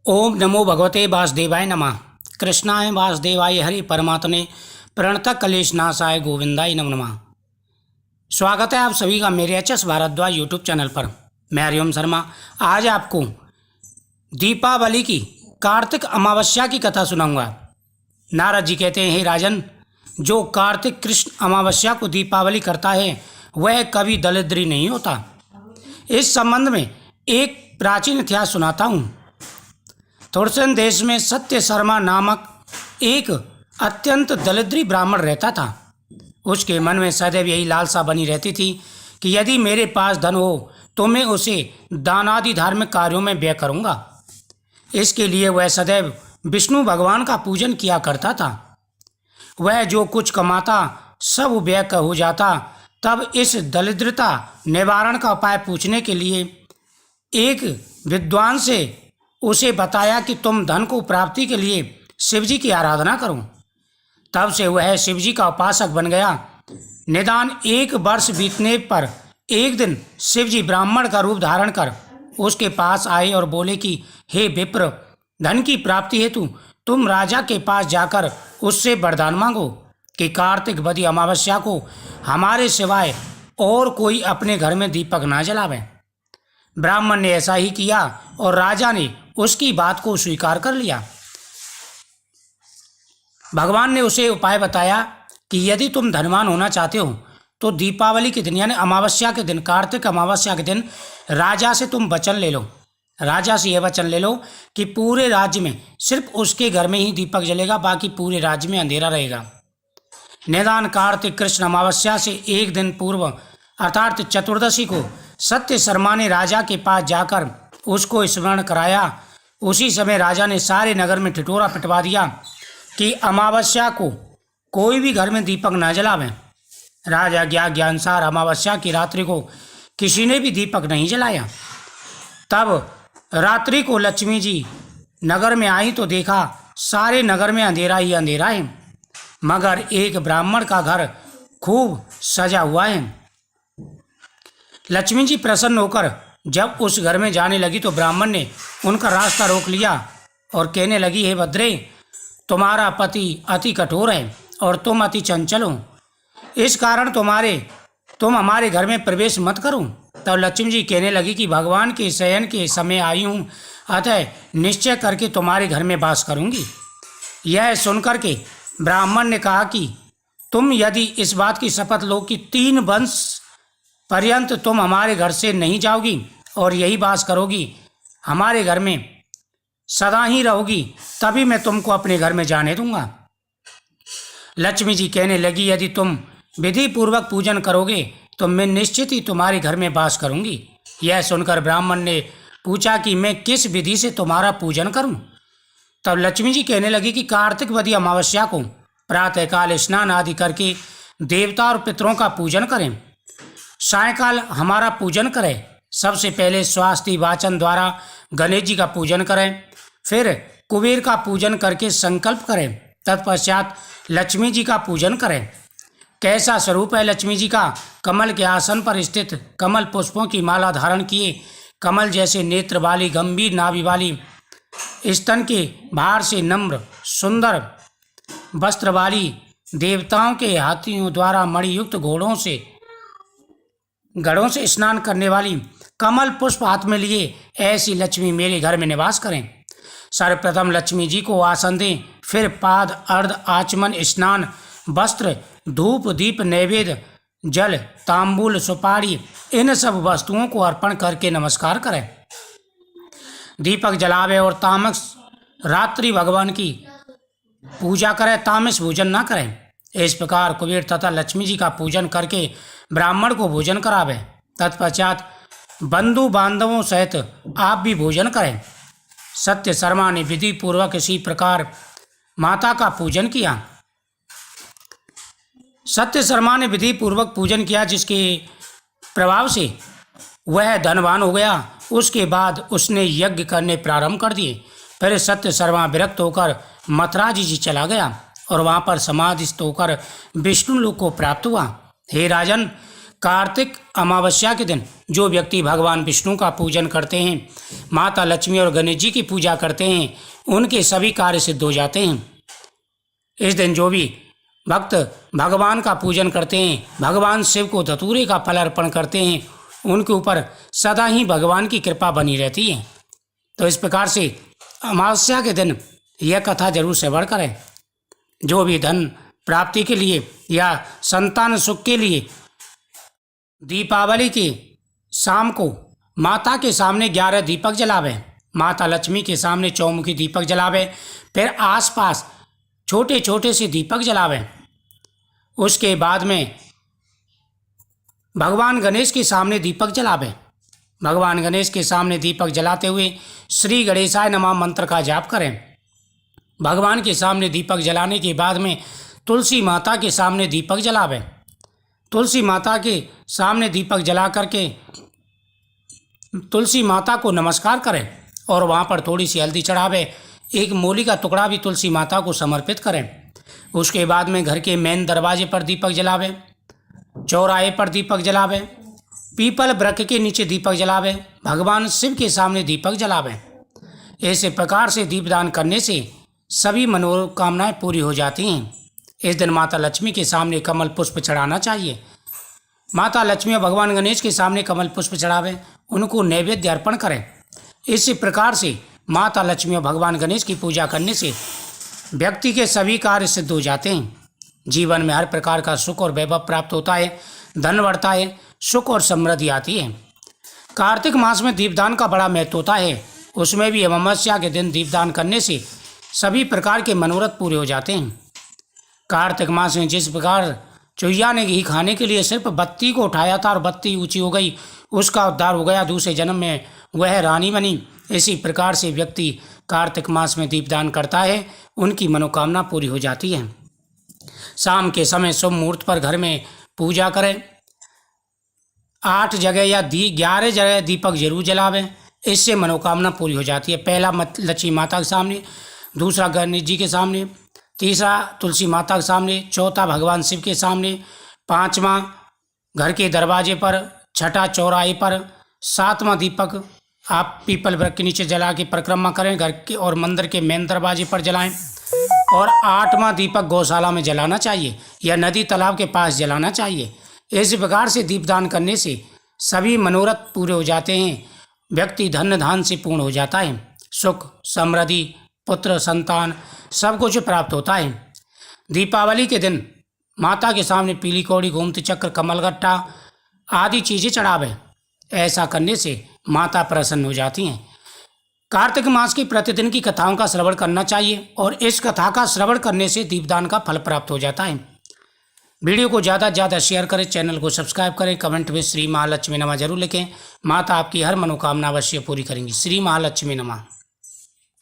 ओम नमो भगवते वासुदेवाय नमः। कृष्णाय वासुदेवाय हरि परमात्मने प्रणतः कलेश नाशाय गोविंदाय नमो नमः। स्वागत है आप सभी का मेरे एच.एस. भारद्वाज यूट्यूब चैनल पर। मैं हरिओम शर्मा आज आपको दीपावली की कार्तिक अमावस्या की कथा सुनाऊंगा। नारद जी कहते हैं, हे राजन, जो कार्तिक कृष्ण अमावस्या को दीपावली करता है वह कभी दरिद्री नहीं होता। इस संबंध में एक प्राचीन इतिहास सुनाता हूँ। थोरसन देश में सत्य शर्मा नामक एक अत्यंत दरिद्री ब्राह्मण रहता था। उसके मन में सदैव यही लालसा बनी रहती थी कि यदि मेरे पास धन हो तो मैं उसे दानादि धार्मिक कार्यों में व्यय करूँगा। इसके लिए वह सदैव विष्णु भगवान का पूजन किया करता था। वह जो कुछ कमाता सब व्यय हो जाता। तब इस दरिद्रता निवारण का उपाय पूछने के लिए एक विद्वान से उसे बताया कि तुम धन को प्राप्ति के लिए शिवजी की आराधना करो। तब से वह शिवजी का उपासक बन गया। निदान 1 वर्ष बीतने पर एक दिन शिवजी ब्राह्मण का रूप धारण कर उसके पास आए और बोले कि हे विप्र, धन की प्राप्ति हेतु तुम राजा के पास जाकर उससे वरदान मांगो कि कार्तिक वदी अमावस्या को हमारे सिवाय और कोई अपने घर में दीपक ना जलावे। ब्राह्मण ने ऐसा ही किया और राजा ने उसकी बात को स्वीकार कर लिया। भगवान ने उसे उपाय बताया कि यदि तुम धनवान होना चाहते हो तो दीपावली के दिन यानी अमावस्या के दिन, कार्तिक अमावस्या के दिन राजा से तुम वचन ले लो। राजा से यह वचन ले लो कि पूरे राज्य में सिर्फ उसके घर में ही दीपक जलेगा, बाकी पूरे राज्य में अंधेरा रहेगा। निदान कार्तिक कृष्ण अमावस्या से एक दिन पूर्व अर्थात चतुर्दशी को सत्य शर्मा ने राजा के पास जाकर उसको स्मरण कराया। उसी समय राजा ने सारे नगर में ठिठोरा पिटवा दिया कि अमावस्या को कोई भी घर में दीपक न जलावे। राजा ज्ञानुसार अमावस्या की रात्रि को किसी ने भी दीपक नहीं जलाया। तब रात्रि को लक्ष्मी जी नगर में आई तो देखा सारे नगर में अंधेरा ही अंधेरा है, मगर एक ब्राह्मण का घर खूब सजा हुआ है। लक्ष्मी जी प्रसन्न होकर जब उस घर में जाने लगी तो ब्राह्मण ने उनका रास्ता रोक लिया और कहने लगी, हे भद्रे, तुम्हारा पति अति कठोर है और तुम अति चंचल हो, इस कारण तुम हमारे घर में प्रवेश मत करो। तब लक्ष्मी जी कहने लगी कि भगवान के शयन के समय आई हूँ, अतः निश्चय करके तुम्हारे घर में वास करूँगी। यह सुनकर के ब्राह्मण ने कहा कि तुम यदि इस बात की शपथ लो कि 3 वंश पर्यंत तुम हमारे घर से नहीं जाओगी और यही वास करोगी, हमारे घर में सदा ही रहोगी, तभी मैं तुमको अपने घर में जाने दूंगा। लक्ष्मी जी कहने लगी, यदि तुम विधि पूर्वक पूजन करोगे तो मैं निश्चित ही तुम्हारे घर में वास करूंगी। यह सुनकर ब्राह्मण ने पूछा कि मैं किस विधि से तुम्हारा पूजन करूं। तब लक्ष्मी जी कहने लगी कि कार्तिक वदी अमावस्या को प्रातःकाल स्नान आदि करके देवता और पितरों का पूजन करें, सायंकाल हमारा पूजन करें। सबसे पहले स्वास्ति वाचन द्वारा गणेश जी का पूजन करें, फिर कुबेर का पूजन करके संकल्प करें, तत्पश्चात लक्ष्मी जी का पूजन करें। कैसा स्वरूप है लक्ष्मी जी का? कमल के आसन पर स्थित, कमल पुष्पों की माला धारण किए, कमल जैसे नेत्र वाली, गंभीर नाभि वाली, स्तन के भार से नम्र सुंदर वस्त्र वाली, देवताओं के हाथियों द्वारा मणियुक्त गढ़ों से स्नान करने वाली, कमल पुष्प हाथ में लिए ऐसी लक्ष्मी मेरे घर में निवास करें। सर्वप्रथम लक्ष्मी जी को आसन दें, फिर पाद, अर्ध, आचमन, स्नान, वस्त्र, धूप, दीप, नैवेद्य, जल, तांबूल, सुपारी, इन सब वस्तुओं को अर्पण करके नमस्कार करें। दीपक जलावे और तामस रात्रि भगवान की पूजा करें, तामस भोजन न करें। इस प्रकार कुबेर तथा लक्ष्मी जी का पूजन करके ब्राह्मण को भोजन करावे। तत्पश्चात बंधु बांधवों सहित आप भी भोजन करें। सत्य शर्मा ने विधि पूर्वक इसी प्रकार माता का पूजन किया। सत्य शर्मा ने विधि पूर्वक पूजन किया, जिसके प्रभाव से वह धनवान हो गया। उसके बाद उसने यज्ञ करने प्रारंभ कर दिए। फिर सत्य शर्मा विरक्त होकर मथुरा जी चला गया और वहाँ पर समाधिस्थ होकर विष्णु लोक को प्राप्त हुआ। हे राजन, कार्तिक अमावस्या के दिन जो व्यक्ति भगवान विष्णु का पूजन करते हैं, माता लक्ष्मी और गणेश जी की पूजा करते हैं, उनके सभी कार्य सिद्ध हो जाते हैं। इस दिन जो भी भक्त भगवान का पूजन करते हैं, भगवान शिव को धतूरे का फल अर्पण करते हैं, उनके ऊपर सदा ही भगवान की कृपा बनी रहती है। तो इस प्रकार से अमावस्या के दिन यह कथा जरूर श्रवण करें। जो भी धन प्राप्ति के लिए या संतान सुख के लिए दीपावली की शाम को माता के सामने 11 दीपक जलावें, माता लक्ष्मी के सामने चौमुखी दीपक जलावें, फिर आसपास छोटे छोटे से दीपक जलावें। उसके बाद में भगवान गणेश के सामने दीपक जलावें। भगवान गणेश के सामने दीपक जलाते हुए श्री गणेशाय नमः मंत्र का जाप करें। भगवान के सामने दीपक जलाने के बाद में तुलसी माता के सामने दीपक जलावें। तुलसी माता के सामने दीपक जला करके तुलसी माता को नमस्कार करें और वहाँ पर थोड़ी सी हल्दी चढ़ावें। एक मूली का टुकड़ा भी तुलसी माता को समर्पित करें। उसके बाद में घर के मेन दरवाजे पर दीपक जलावें, चौराहे पर दीपक जलावें, पीपल वृक्ष के नीचे दीपक जलावें, भगवान शिव के सामने दीपक जलावें। ऐसे प्रकार से दीपदान करने से सभी मनोकामनाएं पूरी हो जाती हैं। इस दिन माता लक्ष्मी के सामने कमल पुष्प चढ़ाना चाहिए। माता लक्ष्मी और भगवान गणेश के सामने कमल पुष्प चढ़ावें, उनको नैवेद्य अर्पण करें। इसी प्रकार से माता लक्ष्मी और भगवान गणेश की पूजा करने से व्यक्ति के सभी कार्य सिद्ध हो जाते हैं। जीवन में हर प्रकार का सुख और वैभव प्राप्त होता है, धन बढ़ता है, सुख और समृद्धि आती है। कार्तिक मास में दीपदान का बड़ा महत्व होता है। उसमें भी अमावस्या के दिन दीपदान करने से सभी प्रकार के मनोरथ पूरे हो जाते हैं। कार्तिक मास में जिस प्रकार चुहिया ने घी खाने के लिए सिर्फ बत्ती को उठाया था और बत्ती ऊंची हो गई, उसका उद्धार हो गया, दूसरे जन्म में वह रानी बनी। इसी प्रकार से व्यक्ति कार्तिक मास में दीपदान करता है, उनकी मनोकामना पूरी हो जाती है। शाम के समय शुभ मुहूर्त पर घर में पूजा करें। 8 जगह या 11 जगह दीपक जरूर जलावें, इससे मनोकामना पूरी हो जाती है। पहला लक्ष्मी माता के सामने, दूसरा गणेश जी के सामने, तीसरा तुलसी माता के सामने, चौथा भगवान शिव के सामने, 5वां घर के दरवाजे पर, 6ठा चौराहे पर, 7वां दीपक आप पीपल वृक्ष के नीचे जला के परिक्रमा करें, घर के और मंदिर के मेन दरवाजे पर जलाएं, और 8वां दीपक गौशाला में जलाना चाहिए या नदी तालाब के पास जलाना चाहिए। इस प्रकार से दीपदान करने से सभी मनोरथ पूरे हो जाते हैं। व्यक्ति धन धान से पूर्ण हो जाता है। सुख समृद्धि पुत्र संतान सब कुछ प्राप्त होता है। दीपावली के दिन माता के सामने पीली कौड़ी, गोमती चक्र, कमलगट्टा आदि चीज़ें चढ़ावें। ऐसा करने से माता प्रसन्न हो जाती हैं। कार्तिक मास की प्रतिदिन की कथाओं का श्रवण करना चाहिए और इस कथा का श्रवण करने से दीपदान का फल प्राप्त हो जाता है। वीडियो को ज़्यादा से ज़्यादा शेयर करें, चैनल को सब्सक्राइब करें, कमेंट में श्री महालक्ष्मी नमः जरूर लिखें। माता आपकी हर मनोकामना अवश्य पूरी करेंगी। श्री महालक्ष्मी नमः।